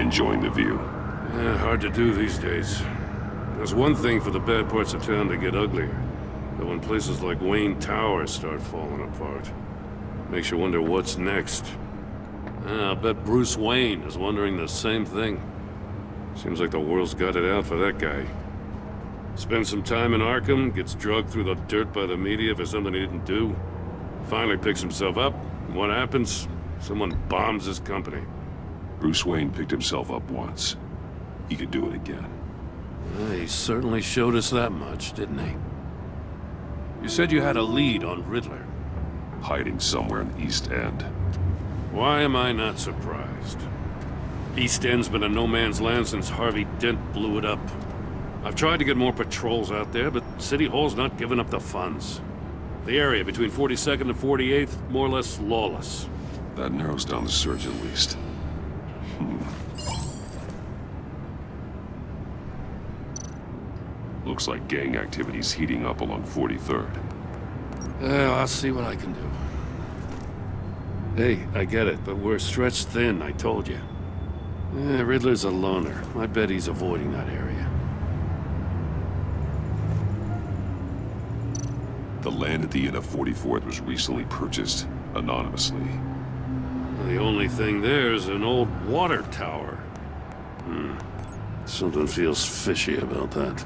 Enjoying the view? Yeah, hard to do these days. There's one thing for the bad parts of town to get uglier. But when places like Wayne Tower start falling apart, makes you wonder what's next. I'll bet Bruce Wayne is wondering the same thing. Seems like the world's got it out for that guy. Spends some time in Arkham, gets drugged through the dirt by the media for something he didn't do. Finally picks himself up, and what happens? Someone bombs his company. Bruce Wayne picked himself up once. He could do it again. He certainly showed us that much, didn't he? You said you had a lead on Riddler. Hiding somewhere in the East End. Why am I not surprised? East End's been a no-man's land since Harvey Dent blew it up. I've tried to get more patrols out there, but City Hall's not giving up the funds. The area between 42nd and 48th, more or less lawless. That narrows down the search at least. Looks like gang activity's heating up along 43rd. I'll see what I can do. Hey, I get it, but we're stretched thin, I told you. Riddler's a loner. I bet he's avoiding that area. The land at the end of 44th was recently purchased anonymously. The only thing there is an old water tower. Something feels fishy about that.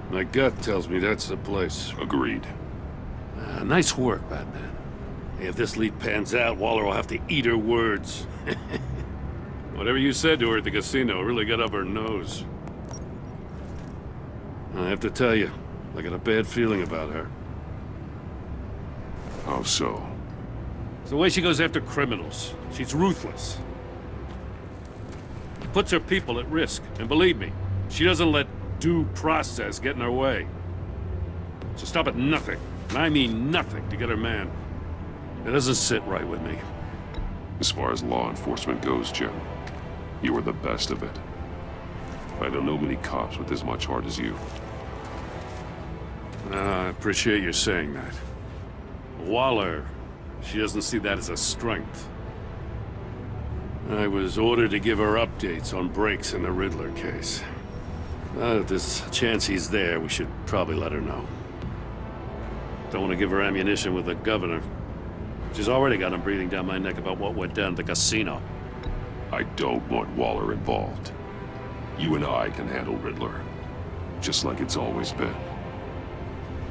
My gut tells me that's the place. Agreed. Nice work, Batman. If this lead pans out, Waller will have to eat her words. Whatever you said to her at the casino really got up her nose. I have to tell you, I got a bad feeling about her. How so? It's the way she goes after criminals. She's ruthless. Puts her people at risk. And believe me, she doesn't let due process get in her way. She'll stop at nothing, and I mean nothing, to get her man. It doesn't sit right with me. As far as law enforcement goes, Jim, you are the best of it. I don't know many cops with as much heart as you. I appreciate you saying that. Waller, she doesn't see that as a strength. I was ordered to give her updates on breaks in the Riddler case. If there's a chance he's there, we should probably let her know. Don't want to give her ammunition with the governor. She's already got him breathing down my neck about what went down at the casino. I don't want Waller involved. You and I can handle Riddler, just like it's always been.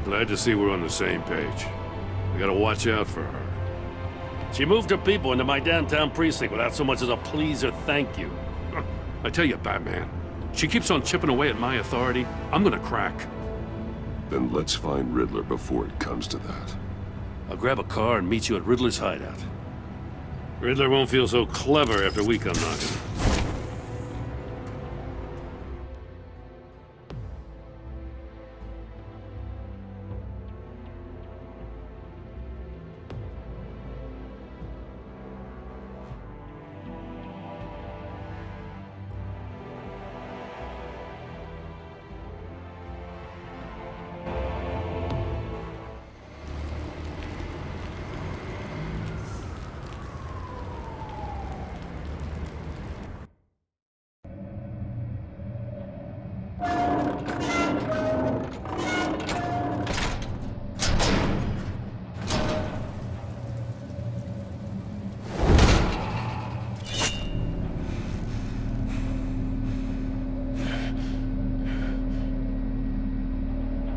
Glad to see we're on the same page. We gotta watch out for her. She moved her people into my downtown precinct without so much as a please or thank you. I tell you, Batman, she keeps on chipping away at my authority, I'm gonna crack. Then let's find Riddler before it comes to that. I'll grab a car and meet you at Riddler's hideout. Riddler won't feel so clever after we come knocking.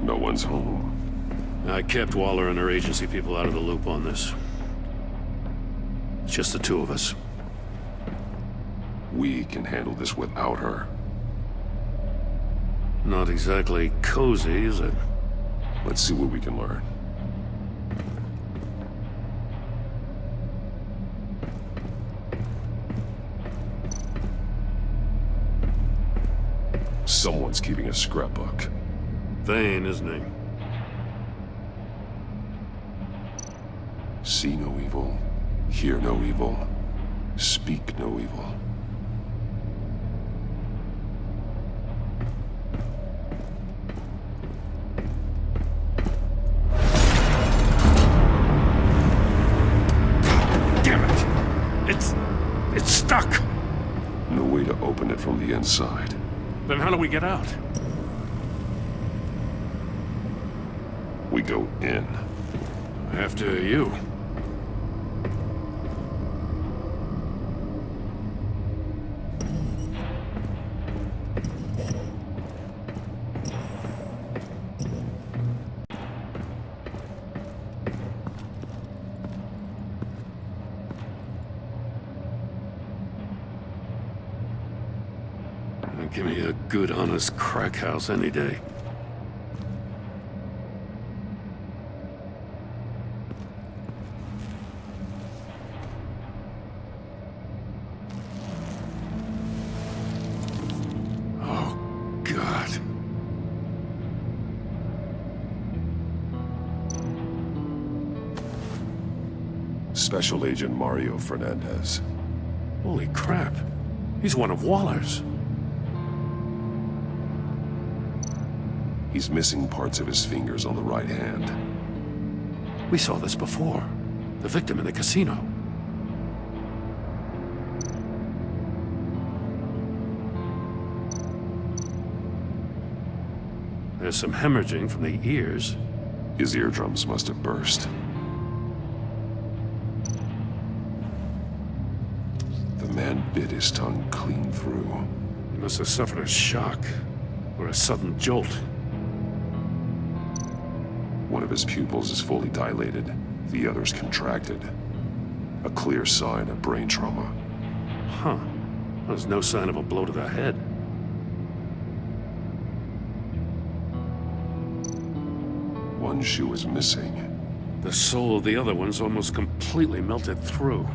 No one's home. I kept Waller and her agency people out of the loop on this. It's just the two of us. We can handle this without her. Not exactly cozy, is it? Let's see what we can learn. Someone's keeping a scrapbook. Vane, isn't he? See no evil, hear no evil, speak no evil. Damn it! It's stuck! No way from the inside. Then how do we get out? We go in. After you. Give me a good, honest crack house any day. Oh, God. Special Agent Mario Fernandez. Holy crap. He's one of Waller's. He's missing parts of his fingers on the right hand. We saw this before. The victim in the casino. There's some hemorrhaging from the ears. His eardrums must have burst. The man bit his tongue clean through. He must have suffered a shock, or a sudden jolt. One of his pupils is fully dilated, the other's contracted. A clear sign of brain trauma. Huh. There's no sign of a blow to the head. One shoe is missing. The sole of the other one's almost completely melted through.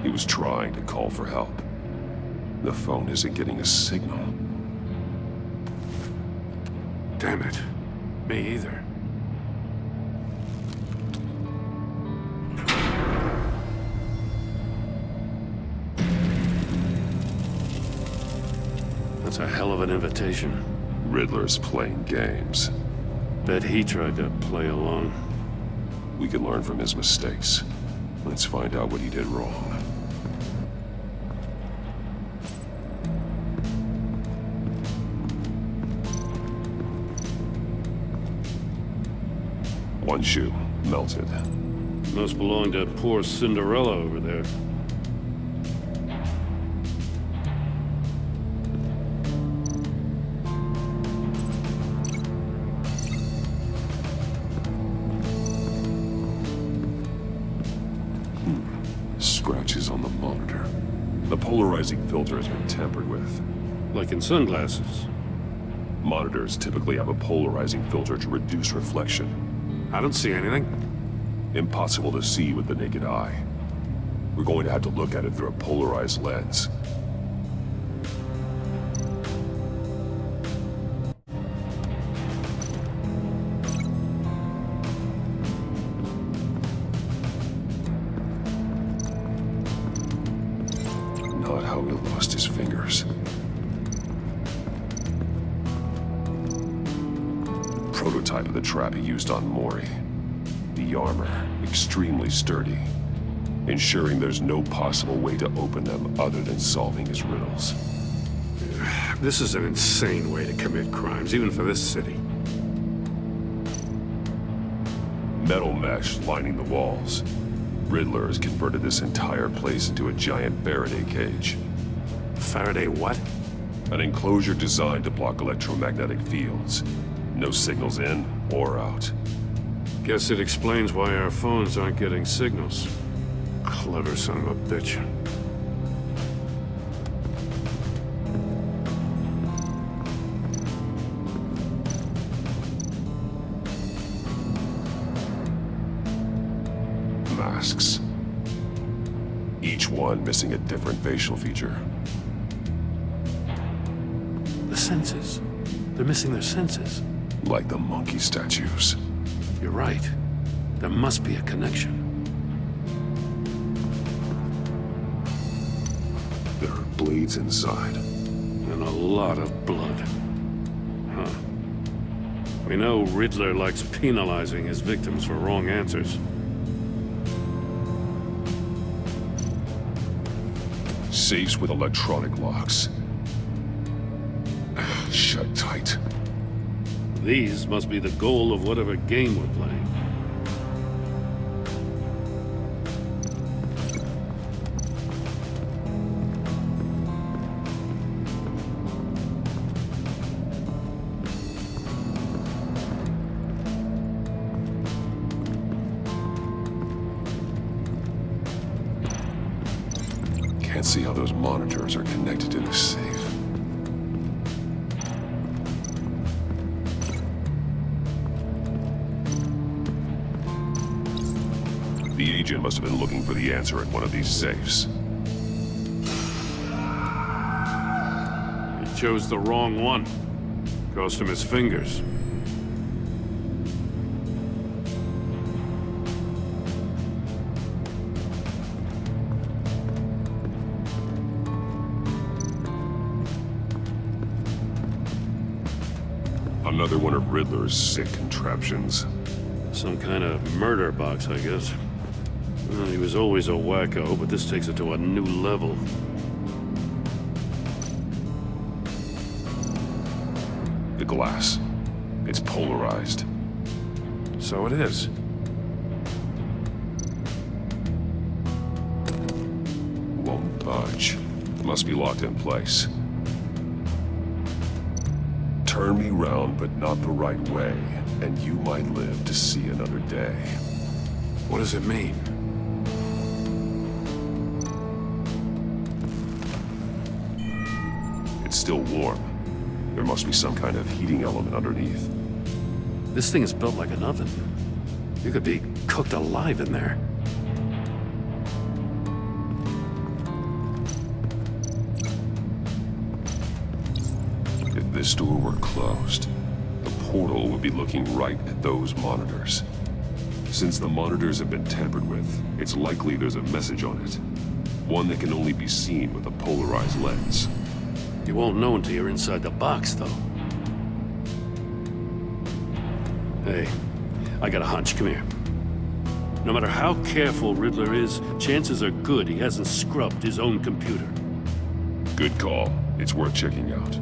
He was trying to call for help. The phone isn't getting a signal. Damn it. Me either. That's a hell of an invitation. Riddler's playing games. Bet he tried to play along. We can learn from his mistakes. Let's find out what he did wrong. One shoe, melted. Must belong to poor Cinderella over there. Scratches on the monitor. The polarizing filter has been tampered with. Like in sunglasses. Monitors typically have a polarizing filter to reduce reflection. I don't see anything. Impossible to see with the naked eye. We're going to have to look at it through a polarized lens. Not how he lost his fingers. Prototype of the trap he used on Mori. The armor, extremely sturdy, ensuring there's no possible way to open them other than solving his riddles. This is an insane way to commit crimes, even for this city. Metal mesh lining the walls. Riddler has converted this entire place into a giant Faraday cage. Faraday what? An enclosure designed to block electromagnetic fields. No signals in or out. Guess it explains why our phones aren't getting signals. Clever son of a bitch. Masks. Each one missing a different facial feature. The senses. They're missing their senses. Like the monkey statues. You're right. There must be a connection. There are blades inside. And a lot of blood. Huh. We know Riddler likes penalizing his victims for wrong answers. Safes with electronic locks. Shut tight. These must be the goal of whatever game we're playing. Can't see how those monitors are connected to the safe. The agent must have been looking for the answer at one of these safes. He chose the wrong one. Cost him his fingers. Another one of Riddler's sick contraptions. Some kind of murder box, I guess. Well, he was always a wacko, but this takes it to a new level. The glass. It's polarized. So it is. Won't budge. Must be locked in place. Turn me round, but not the right way, and you might live to see another day. What does it mean? It's still warm. There must be some kind of heating element underneath. This thing is built like an oven. You could be cooked alive in there. If this door were closed, the portal would be looking right at those monitors. Since the monitors have been tampered with, it's likely there's a message on it. One that can only be seen with a polarized lens. You won't know until you're inside the box, though. Hey, I got a hunch. Come here. No matter how careful Riddler is, chances are good he hasn't scrubbed his own computer. Good call. It's worth checking out.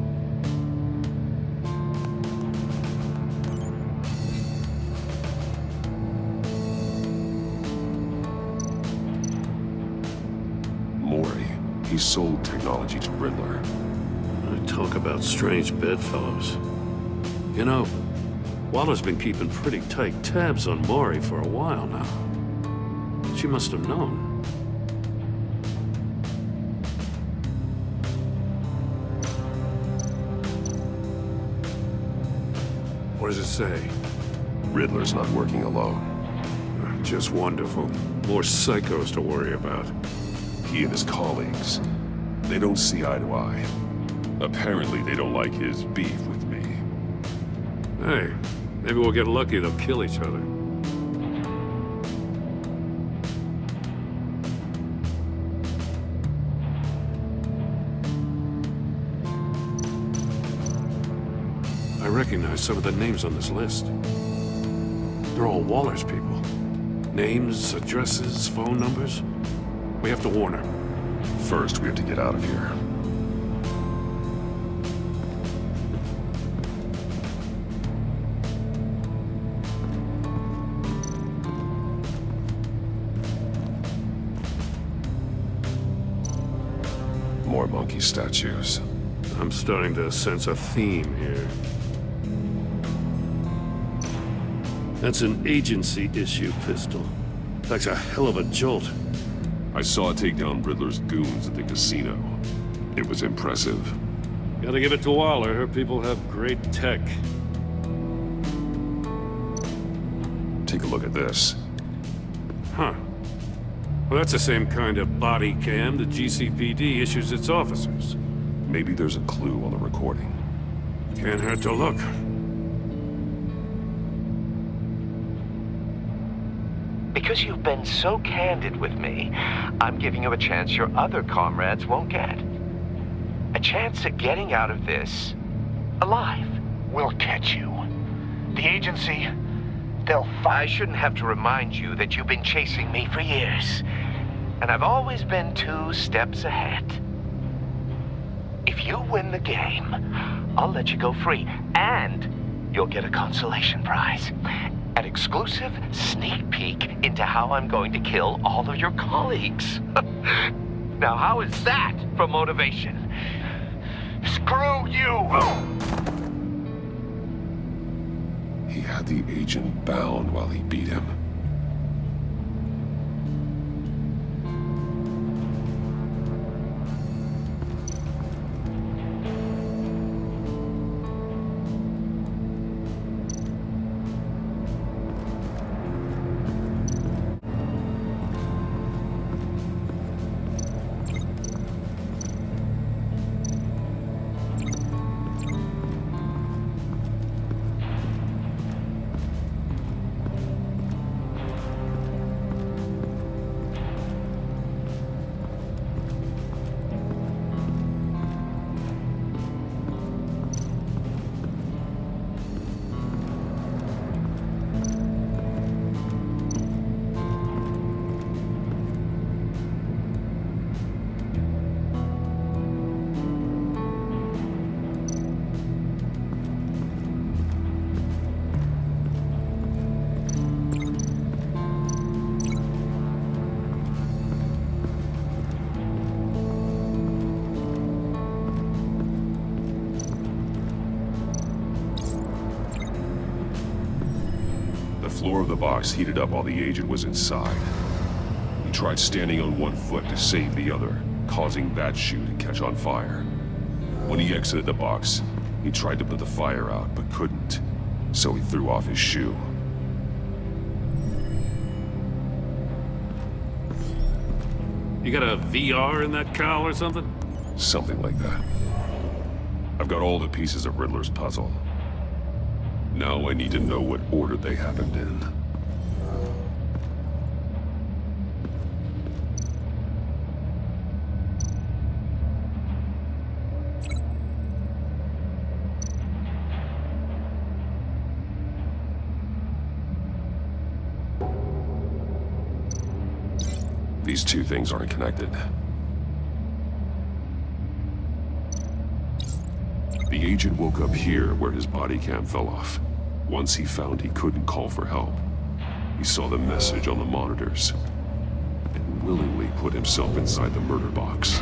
Mori. He sold technology to Riddler. Talk about strange bedfellows. You know, Waller's been keeping pretty tight tabs on Mori for a while now. She must have known. What does it say? Riddler's not working alone. Just wonderful. More psychos to worry about. He and his colleagues, they don't see eye to eye. Apparently, they don't like his beef with me. Hey, maybe we'll get lucky they'll kill each other. I recognize some of the names on this list. They're all Waller's people. Names, addresses, phone numbers. We have to warn her. First, we have to get out of here. More monkey statues. I'm starting to sense a theme here. That's an agency-issue pistol. That's a hell of a jolt. I saw it take down Riddler's goons at the casino. It was impressive. Gotta give it to Waller. Her people have great tech. Take a look at this. Huh. Well, that's the same kind of body cam the GCPD issues its officers. Maybe there's a clue on the recording. Can't hurt to look. Because you've been so candid with me, I'm giving you a chance your other comrades won't get. A chance at getting out of this alive. We'll catch you. The agency, they'll I find... shouldn't have to remind you that you've been chasing me for years. And I've always been 2 steps ahead. If you win the game, I'll let you go free. And you'll get a consolation prize. An exclusive sneak peek into how I'm going to kill all of your colleagues. Now, how is that for motivation? Screw you! He had the agent bound while he beat him. The floor of the box heated up while the agent was inside. He tried standing on one foot to save the other, causing that shoe to catch on fire. When he exited the box, he tried to put the fire out, but couldn't, so he threw off his shoe. You got a VR in that cowl or something? Something like that. I've got all the pieces of Riddler's puzzle. Now I need to know what order they happened in. These 2 things aren't connected. The agent woke up here where his body cam fell off. Once he found he couldn't call for help, he saw the message on the monitors and willingly put himself inside the murder box.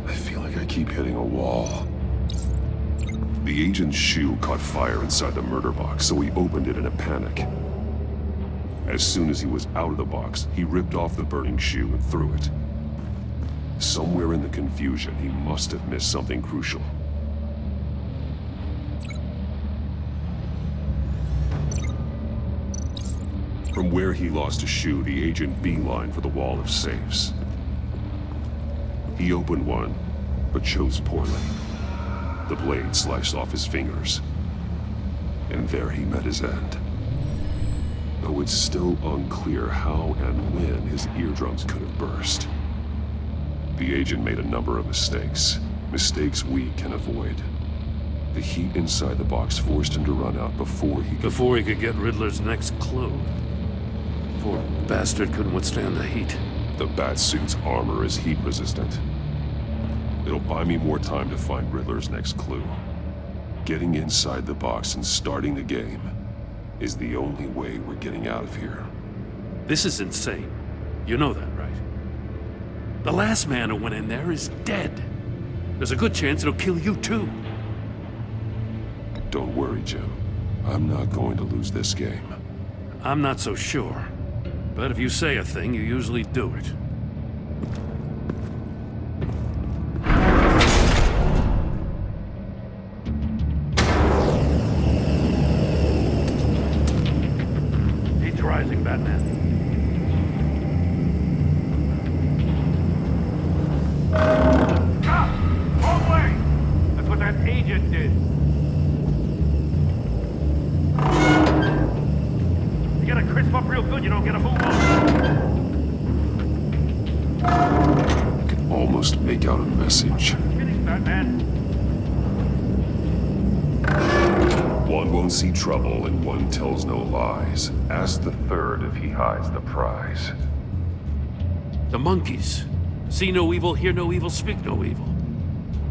I feel like I keep hitting a wall. The agent's shoe caught fire inside the murder box, so he opened it in a panic. As soon as he was out of the box, he ripped off the burning shoe and threw it. Somewhere in the confusion, he must have missed something crucial. From where he lost a shoe, the agent beelined for the wall of safes. He opened one, but chose poorly. The blade sliced off his fingers. And there he met his end. Though it's still unclear how and when his eardrums could have burst. The agent made a number of mistakes. Mistakes we can avoid. The heat inside the box forced him to run out before he could get Riddler's next clue. Poor bastard couldn't withstand the heat. The Batsuit's armor is heat resistant. It'll buy me more time to find Riddler's next clue. Getting inside the box and starting the game is the only way we're getting out of here. This is insane. You know that, right? The last man who went in there is dead. There's a good chance it'll kill you too. Don't worry, Jim. I'm not going to lose this game. I'm not so sure. But if you say a thing, you usually do it. Heat's rising, Batman. Stop! Wrong way! That's what that agent did. You gotta crisp up real good, you don't get a move on. I can almost make out a message. Kidding, Batman. One won't see trouble and one tells no lies. Ask the third if he hides the prize. The monkeys. See no evil, hear no evil, speak no evil.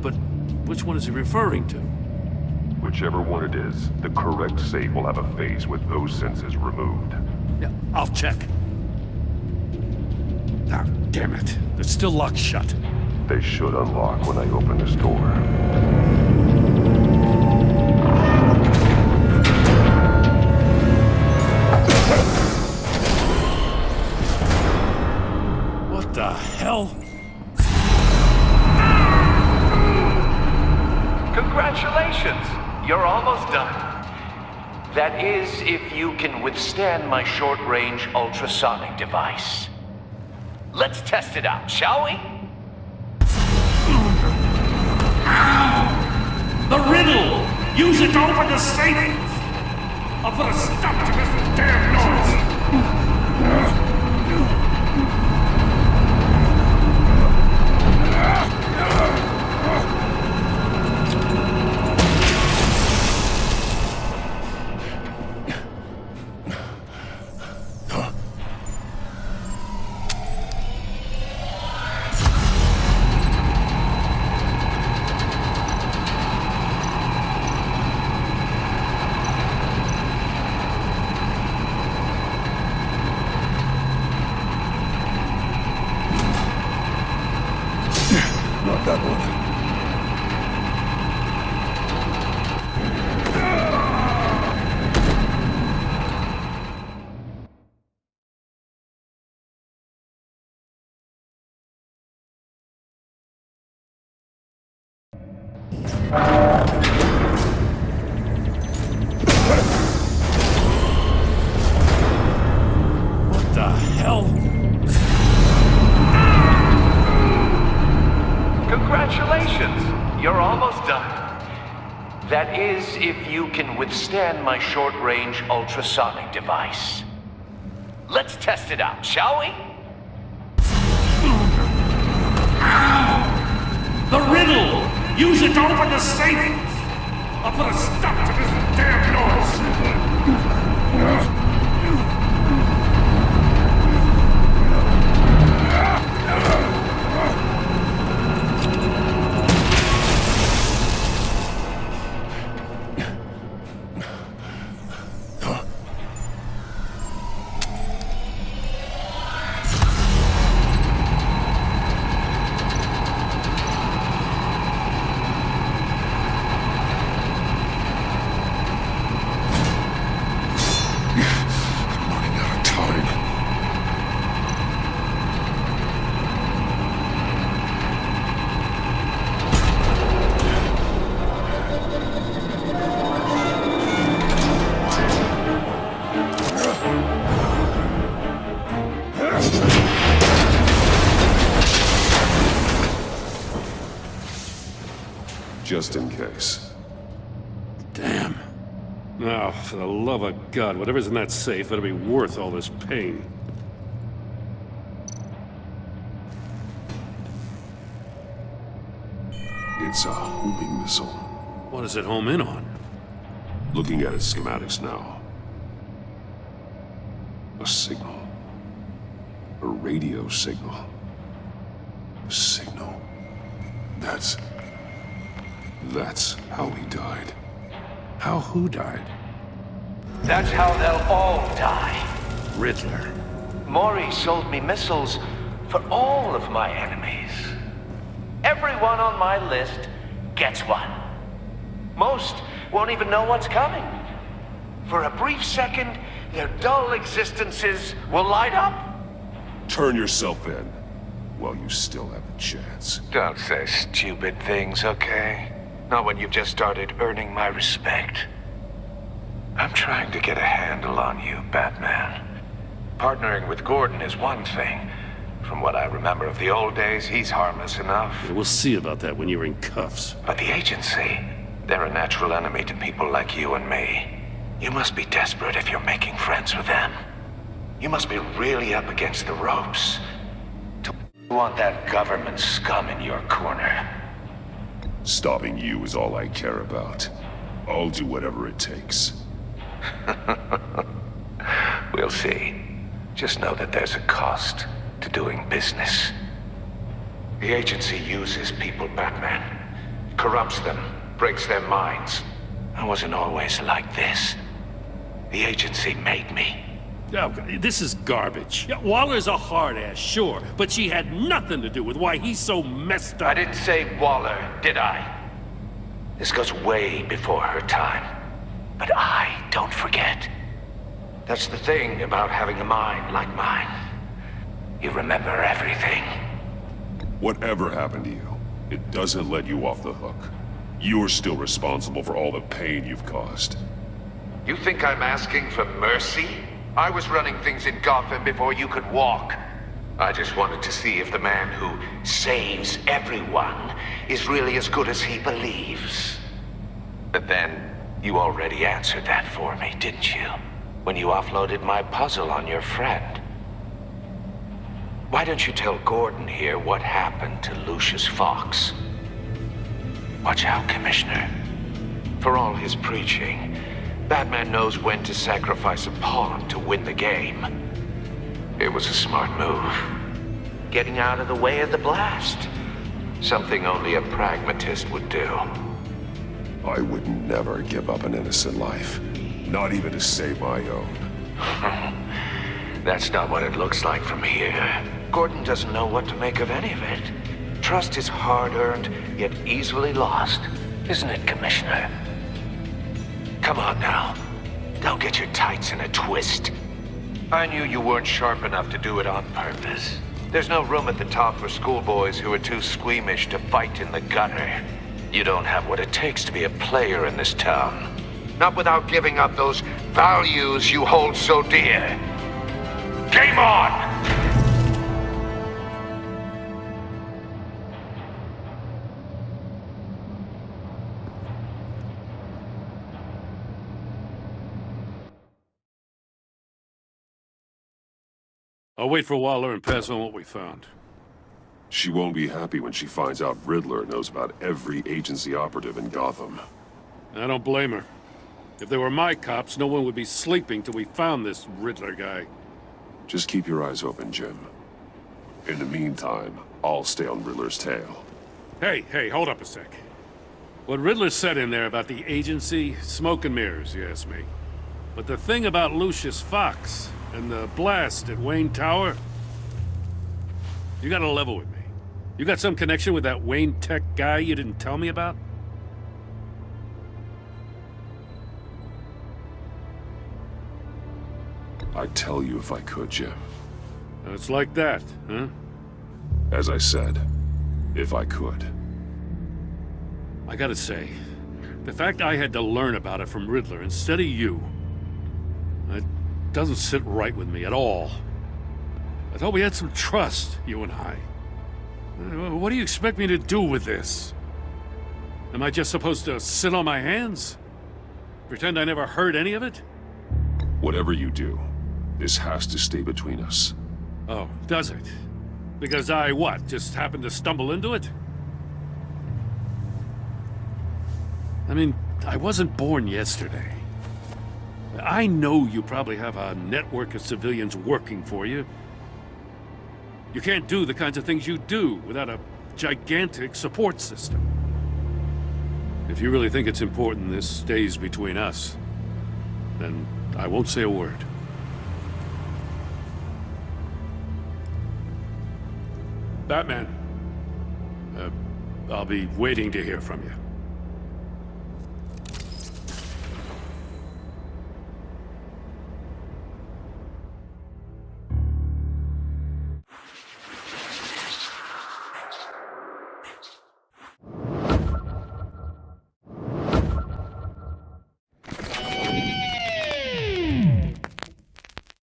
But which one is he referring to? Whichever one it is, the correct safe will have a phase with those senses removed. Yeah, I'll check. Ah, damn it. They're still locked shut. They should unlock when I open this door. What the hell? Congratulations! You're almost done. That is, if you can withstand my short-range ultrasonic device. Let's test it out, shall we? The riddle! Use it to open the safe! I'll put a stop to this damn noise! Not that one. What the hell? Congratulations! You're almost done. That is, if you can withstand my short-range ultrasonic device. Let's test it out, shall we? The riddle! Use it to open the safe! I'll put a stop to this damn noise! Just in case. Damn. Now, for the love of God, whatever's in that safe, it'll be worth all this pain. It's a homing missile. What does it home in on? Looking at its schematics now. A signal. A radio signal. A signal. That's how he died. How who died? That's how they'll all die. Riddler. Maury sold me missiles for all of my enemies. Everyone on my list gets one. Most won't even know what's coming. For a brief second, their dull existences will light up. Turn yourself in while you still have a chance. Don't say stupid things, okay? Not when you've just started earning my respect. I'm trying to get a handle on you, Batman. Partnering with Gordon is one thing. From what I remember of the old days, he's harmless enough. Yeah, we'll see about that when you're in cuffs. But the agency, they're a natural enemy to people like you and me. You must be desperate if you're making friends with them. You must be really up against the ropes to want that government scum in your corner. Stopping you is all I care about. I'll do whatever it takes. We'll see. Just know that there's a cost to doing business. The agency uses people, Batman. Corrupts them, breaks their minds. I wasn't always like this. The agency made me. Oh, this is garbage. Yeah, Waller's a hard-ass, sure, but she had nothing to do with why he's so messed up. I didn't say Waller, did I? This goes way before her time. But I don't forget. That's the thing about having a mind like mine. You remember everything. Whatever happened to you, it doesn't let you off the hook. You're still responsible for all the pain you've caused. You think I'm asking for mercy? I was running things in Gotham before you could walk. I just wanted to see if the man who saves everyone is really as good as he believes. But then, you already answered that for me, didn't you? When you offloaded my puzzle on your friend. Why don't you tell Gordon here what happened to Lucius Fox? Watch out, Commissioner. For all his preaching, Batman knows when to sacrifice a pawn to win the game. It was a smart move. Getting out of the way of the blast. Something only a pragmatist would do. I would never give up an innocent life. Not even to save my own. That's not what it looks like from here. Gordon doesn't know what to make of any of it. Trust is hard-earned, yet easily lost. Isn't it, Commissioner? Come on now. Don't get your tights in a twist. I knew you weren't sharp enough to do it on purpose. There's no room at the top for schoolboys who are too squeamish to fight in the gutter. You don't have what it takes to be a player in this town. Not without giving up those values you hold so dear. Game on! I'll wait for Waller and pass on what we found. She won't be happy when she finds out Riddler knows about every agency operative in Gotham. I don't blame her. If they were my cops, no one would be sleeping till we found this Riddler guy. Just keep your eyes open, Jim. In the meantime, I'll stay on Riddler's tail. Hey, hold up a sec. What Riddler said in there about the agency, smoke and mirrors, you ask me. But the thing about Lucius Fox and the blast at Wayne Tower, you gotta level with me. You got some connection with that Wayne Tech guy you didn't tell me about? I'd tell you if I could, Jim. It's like that, huh? As I said, if I could. I gotta say, the fact I had to learn about it from Riddler instead of you, it doesn't sit right with me at all. I thought we had some trust, you and I. What do you expect me to do with this? Am I just supposed to sit on my hands? Pretend I never heard any of it? Whatever you do, this has to stay between us. Oh, does it? Because I, what, just happened to stumble into it? I mean, I wasn't born yesterday. I know you probably have a network of civilians working for you. You can't do the kinds of things you do without a gigantic support system. If you really think it's important this stays between us, then I won't say a word. Batman, I'll be waiting to hear from you.